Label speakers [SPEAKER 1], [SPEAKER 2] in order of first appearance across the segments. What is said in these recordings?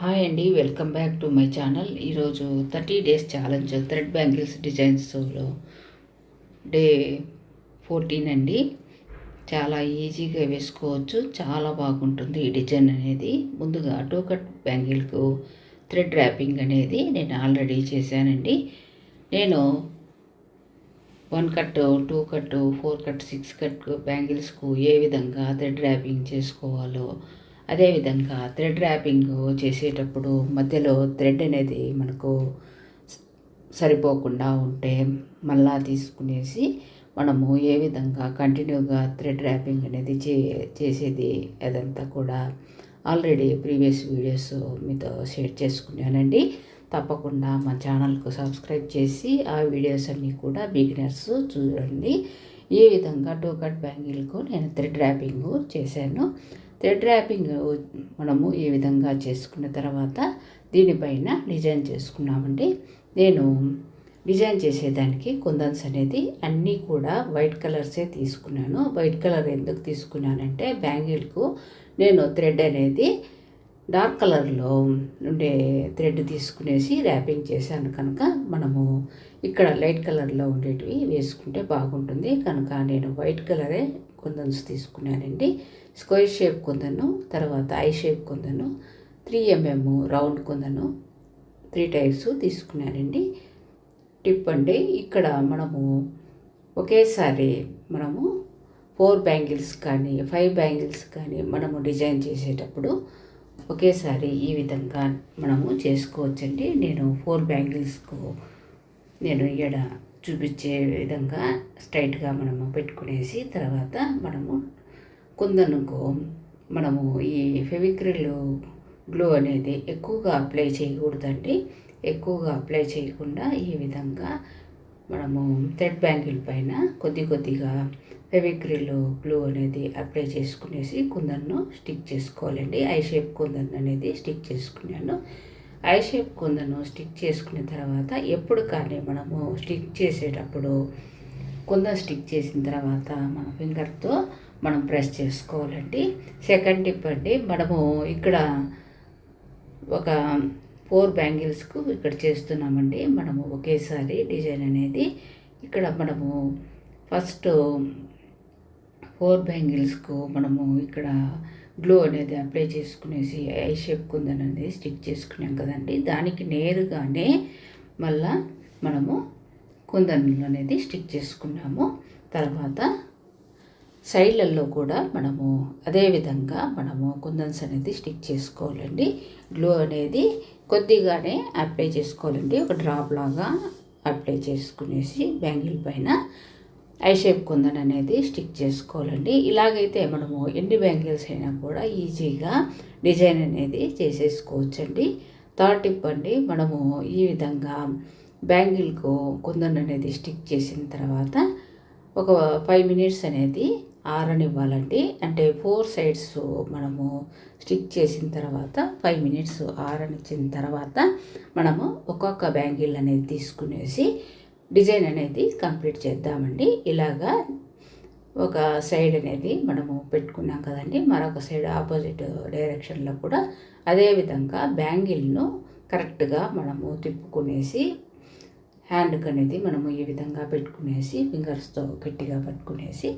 [SPEAKER 1] Hi అండి, welcome back to my channel. ఈరోజు 30 days challenge thread bangles డిజైన్స్లో day 14 అండి. చాలా ఈజీగా వేసుకోవచ్చు, చాలా బాగుంటుంది ఈ డిజైన్ అనేది. ముందుగా 2 కట్ బ్యాంగిల్కు థ్రెడ్ ర్యాపింగ్ అనేది నేను ఆల్రెడీ చేశానండి. నేను 1 కట్, 2 కట్, 4 కట్, 6 కట్ బ్యాంగిల్స్కు ఏ విధంగా థ్రెడ్ ర్యాపింగ్ చేసుకోవాలో, అదేవిధంగా థ్రెడ్ ర్యాపింగ్ చేసేటప్పుడు మధ్యలో థ్రెడ్ అనేది మనకు సరిపోకుండా ఉంటే మళ్ళా తీసుకునేసి మనము ఏ విధంగా కంటిన్యూగా థ్రెడ్ ర్యాపింగ్ అనేది చేసేది అదంతా కూడా ఆల్రెడీ ప్రీవియస్ వీడియోస్ మీతో షేర్ చేసుకున్నానండి. తప్పకుండా మా ఛానల్కు సబ్స్క్రైబ్ చేసి ఆ వీడియోస్ అన్నీ కూడా బిగినర్స్ చూడండి. ఈ విధంగా 2 కట్ బ్యాంగిల్కు నేను థ్రెడ్ ర్యాపింగ్ చేశాను. థ్రెడ్ ర్యాపింగ్ మనము ఈ విధంగా చేసుకున్న తర్వాత దీనిపైన డిజైన్ చేసుకున్నామండి. నేను డిజైన్ చేసేదానికి కుందన్స్ అనేది అన్నీ కూడా వైట్ కలర్సే తీసుకున్నాను. వైట్ కలర్ ఎందుకు తీసుకున్నానంటే బ్యాంగిల్కు నేను థ్రెడ్ అనేది డార్క్ కలర్లో ఉండే థ్రెడ్ తీసుకునేసి ర్యాపింగ్ చేశాను కనుక మనము ఇక్కడ లైట్ కలర్లో ఉండేటివి వేసుకుంటే బాగుంటుంది కనుక నేను వైట్ కలరే కుందన్స్ తీసుకున్నానండి. స్క్వేర్ షేప్ కుందను, తర్వాత I shape కుందను, 3 mm round కుందను 3 types తీసుకున్నానండి. టిప్ అండి, ఇక్కడ మనము ఒకేసారి మనము 4 బ్యాంగిల్స్ కానీ 5 బ్యాంగిల్స్ కానీ మనము డిజైన్ చేసేటప్పుడు ఒకేసారి ఈ విధంగా మనము చేసుకోవచ్చండి. నేను 4 బ్యాంగిల్స్కు నేను ఇక్కడ చూపించే విధంగా స్ట్రైట్గా మనము పెట్టుకునేసి తర్వాత మనము కుందనుకు మనము ఈ ఫెవిక్రిల్ గ్లూ అనేది ఎక్కువగా అప్లై చేయకూడదండి. ఎక్కువగా అప్లై చేయకుండా ఈ విధంగా మనము థ్రెడ్ బ్యాంగిల్ పైన కొద్దిగా ఫెవిక్రిల్ గ్లూ అనేది అప్లై చేసుకునేసి కుందన్ను స్టిక్ చేసుకోవాలండి. ఐ షేప్ కుందన్ అనేది స్టిక్ చేసుకున్నాను. ఐ షేప్ కుందను స్టిక్ చేసుకున్న తర్వాత ఎప్పుడు కానీ మనము స్టిక్ చేసేటప్పుడు కుందన్ స్టిక్ చేసిన తర్వాత మన ఫింగర్తో మనం ప్రెస్ చేసుకోవాలండి. సెకండ్ టిప్ అండి, మనము ఇక్కడ ఒక 4 బ్యాంగిల్స్కు ఇక్కడ చేస్తున్నామండి. మనము ఒకేసారి డిజైన్ అనేది ఇక్కడ మనము ఫస్ట్ 4 బ్యాంగిల్స్కు మనము ఇక్కడ గ్లూ అనేది అప్లై చేసుకునేసి ఐ షేప్ కుందన్ అనేది స్టిక్ చేసుకున్నాం కదండి. దానికి నేరుగానే మళ్ళా మనము కుందన్లు అనేది స్టిక్ చేసుకున్నాము. తర్వాత సైడ్లలో కూడా మనము అదే విధంగా మనము కుందన్స్ అనేది స్టిక్ చేసుకోవాలండి. గ్లూ అనేది కొద్దిగానే అప్లై చేసుకోవాలండి. ఒక డ్రాప్ లాగా అప్లై చేసుకునేసి బ్యాంగిల్ పైన ఐ షేప్ కుందన్ అనేది స్టిక్ చేసుకోవాలండి. ఇలాగైతే మనము ఎన్ని బ్యాంగిల్స్ అయినా కూడా ఈజీగా డిజైన్ అనేది చేసేసుకోవచ్చండి. థర్డ్ టిప్ అండి, మనము ఈ విధంగా బ్యాంగిల్కు కుందన్ అనేది స్టిక్ చేసిన తర్వాత ఒక 5 మినిట్స్ అనేది ఆరనివ్వాలండి. అంటే 4 సైడ్స్ మనము స్టిక్ చేసిన తర్వాత 5 మినిట్స్ ఆరనిచ్చిన తర్వాత మనము ఒక్కొక్క బ్యాంగిల్ అనేది తీసుకునేసి డిజైన్ అనేది కంప్లీట్ చేద్దామండి. ఇలాగా ఒక సైడ్ అనేది మనము పెట్టుకున్నాం కదండి, మరొక సైడ్ ఆపోజిట్ డైరెక్షన్లో కూడా అదే విధంగా బ్యాంగిల్ను కరెక్ట్గా మనము తిప్పుకునేసి హ్యాండ్కి అనేది మనము ఈ విధంగా పెట్టుకునేసి ఫింగర్స్తో గట్టిగా పట్టుకునేసి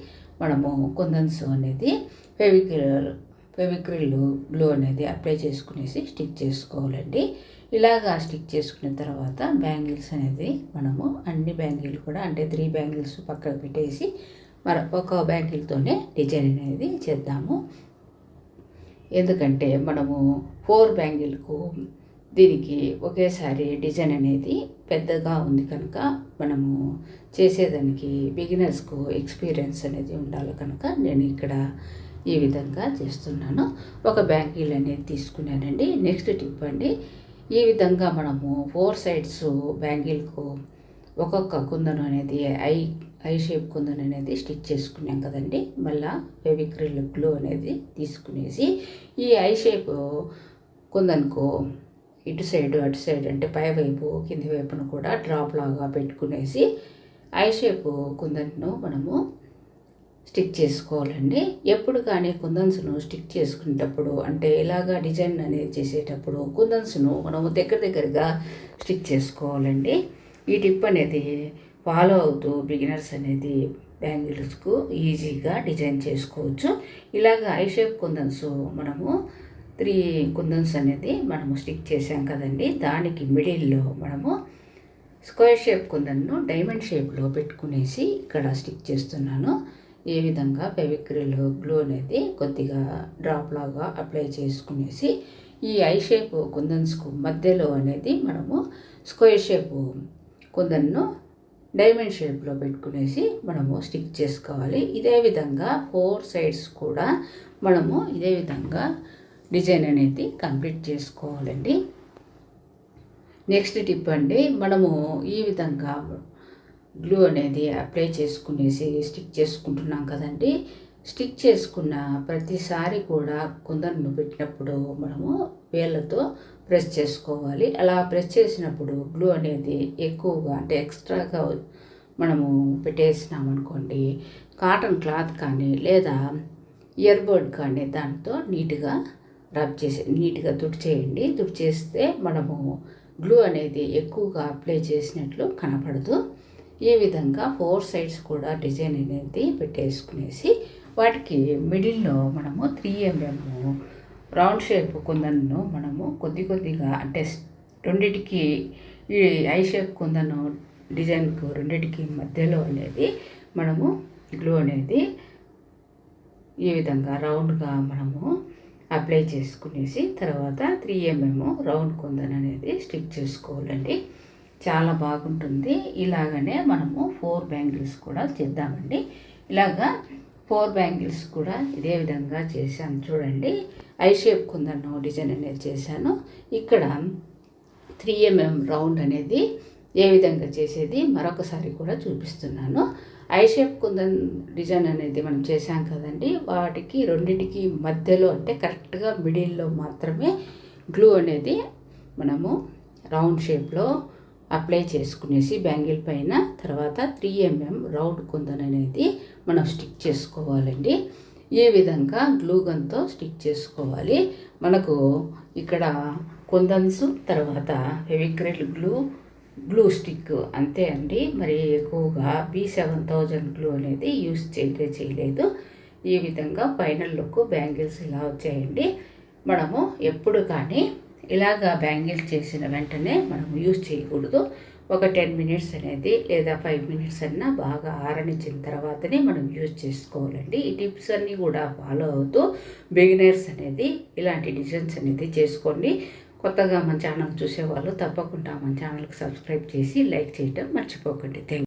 [SPEAKER 1] మనము కుందన్స్ అనేది ఫెవిక్రిల్ గ్లూ అనేది అప్లై చేసుకునేసి స్టిక్ చేసుకోవాలండి. ఇలాగా స్టిక్ చేసుకున్న తర్వాత బ్యాంగిల్స్ అనేది మనము అన్ని బ్యాంగిల్ కూడా అంటే 3 బ్యాంగిల్స్ పక్కకు పెట్టేసి ఒక బ్యాంగిల్తోనే డిజైన్ అనేది చేద్దాము. ఎందుకంటే మనము 4 బ్యాంగిల్కు దీనికి ఒకేసారి డిజైన్ అనేది పెద్దగా ఉంది కనుక మనము చేసేదానికి బిగినర్స్కు ఎక్స్పీరియన్స్ అనేది ఉండాలి కనుక నేను ఇక్కడ ఈ విధంగా చేస్తున్నాను. ఒక బ్యాంగిల్ అనేది తీసుకున్నానండి. నెక్స్ట్ టిప్ అండి, ఈ విధంగా మనము 4 సైడ్స్ బ్యాంగిల్కు ఒక్కొక్క కుందను అనేది ఐ షేప్ కుందన్ అనేది స్టిచ్ చేసుకున్నాం కదండి. మళ్ళీ ఫెవిక్రిల్ గ్లూ అనేది తీసుకునేసి ఈ ఐ షేప్ కుందన్కు ఇటు సైడ్ అటు సైడ్ అంటే పై వైపు కింది వైపును కూడా డ్రాప్ లాగా పెట్టుకునేసి ఐ షేప్ కుందన్ను మనము స్టిక్ చేసుకోవాలండి. ఎప్పుడు కానీ కుందన్స్ను స్టిక్ చేసుకునేటప్పుడు అంటే ఇలాగా డిజైన్ అనేది చేసేటప్పుడు కుందన్స్ను మనం దగ్గరగా స్టిక్ చేసుకోవాలండి. ఈ టిప్ అనేది ఫాలో అవుతూ బిగినర్స్ అనేది బ్యాంగిల్స్కు ఈజీగా డిజైన్ చేసుకోవచ్చు. ఇలాగ ఐ షేప్ కుందన్స్ మనము 3 కుందన్స్ అనేది మనము స్టిక్ చేసాం కదండి. దానికి మిడిల్లో మనము స్క్వేర్ షేప్ కుందన్ను డైమండ్ షేప్లో పెట్టుకునేసి ఇక్కడ స్టిక్ చేస్తున్నాను. ఏ విధంగా ఫెవిక్రిల్ గ్లూ అనేది కొద్దిగా డ్రాప్ లాగా అప్లై చేసుకునేసి ఈ ఐ షేప్ కుందన్స్కు మధ్యలో అనేది మనము స్క్వేర్ షేప్ కుందన్ను డైమండ్ షేప్లో పెట్టుకునేసి మనము స్టిక్ చేసుకోవాలి. ఇదే విధంగా 4 సైడ్స్ కూడా మనము ఇదే విధంగా డిజైన్ అనేది కంప్లీట్ చేసుకోవాలండి. నెక్స్ట్ టిప్ అండి, మనము ఈ విధంగా గ్లూ అనేది అప్లై చేసుకునేసి స్టిక్ చేసుకుంటున్నాం కదండి. స్టిక్ చేసుకున్న ప్రతిసారి కూడా కుందన్ను పెట్టినప్పుడు మనము వేళ్ళతో ప్రెస్ చేసుకోవాలి. అలా ప్రెస్ చేసినప్పుడు గ్లూ అనేది ఎక్కువగా అంటే ఎక్స్ట్రాగా మనము పెట్టేసినామనుకోండి, కాటన్ క్లాత్ కానీ లేదా ఇయర్బడ్ కానీ దాంతో నీట్గా రబ్ చేసి నీట్గా తుడిచేయండి. తుడిచేస్తే మనము గ్లూ అనేది ఎక్కువగా అప్లై చేసినట్లు కనపడదు. ఈ విధంగా 4 సైడ్స్ కూడా డిజైన్ అనేది పెట్టేసుకునేసి వాటికి మిడిల్లో మనము 3 mm రౌండ్ షేప్ కుందన్ను మనము కొద్దిగా అంటే రెండిటికి ఈ ఐ షేప్ కుందను డిజైన్కు రెండిటికి మధ్యలో అనేది మనము గ్లూ అనేది ఈ విధంగా రౌండ్గా మనము అప్లై చేసుకునేసి తర్వాత 3 mm రౌండ్ కుందన్ అనేది స్టిక్ చేసుకోవాలండి. చాలా బాగుంటుంది. ఇలాగనే మనము 4 బ్యాంగిల్స్ కూడా చేద్దామండి. ఇలాగా 4 బ్యాంగిల్స్ కూడా ఇదే విధంగా చేశాను చూడండి. ఐ షేప్ కుందన్ డిజైన్ అనేది చేశాను. ఇక్కడ 3 mm రౌండ్ అనేది ఏ విధంగా చేసేది మరొకసారి కూడా చూపిస్తున్నాను. ఐ షేప్ కుందన్ డిజైన్ అనేది మనం చేసాం కదండి. వాటికి రెండింటికి మధ్యలో అంటే కరెక్ట్గా మిడిల్లో మాత్రమే గ్లూ అనేది మనము రౌండ్ షేప్లో అప్లై చేసుకునేసి బ్యాంగిల్ పైన తర్వాత 3 mm రౌండ్ కుందన్ అనేది మనం స్టిక్ చేసుకోవాలండి. ఈ విధంగా గ్లూ గన్తో స్టిక్ చేసుకోవాలి. మనకు ఇక్కడ కుందన్స్ తర్వాత ఫెవిక్రిల్ గ్లూ స్టిక్ అంతే అండి. మరి ఎక్కువగా B7000 గ్లూ అనేది యూస్ చేయలేదు. ఈ విధంగా ఫైనల్ లుక్ బ్యాంగిల్స్ ఇలా వచ్చాయండి. మనము ఎప్పుడు కానీ ఇలాగా బ్యాంగిల్స్ చేసిన వెంటనే మనం యూస్ చేయకూడదు. ఒక 10 minutes అనేది లేదా 5 minutes అన్నా బాగా ఆరనిచ్చిన తర్వాతనే మనం యూజ్ చేసుకోవాలండి. ఈ టిప్స్ అన్నీ కూడా ఫాలో అవుతూ బిగినర్స్ అనేది ఇలాంటి డిజైన్స్ అనేది చేసుకోండి. కొత్తగా మన ఛానల్ చూసేవాళ్ళు తప్పకుండా మన ఛానల్కి సబ్స్క్రైబ్ చేసి లైక్ చేయడం మర్చిపోకండి. Thank you.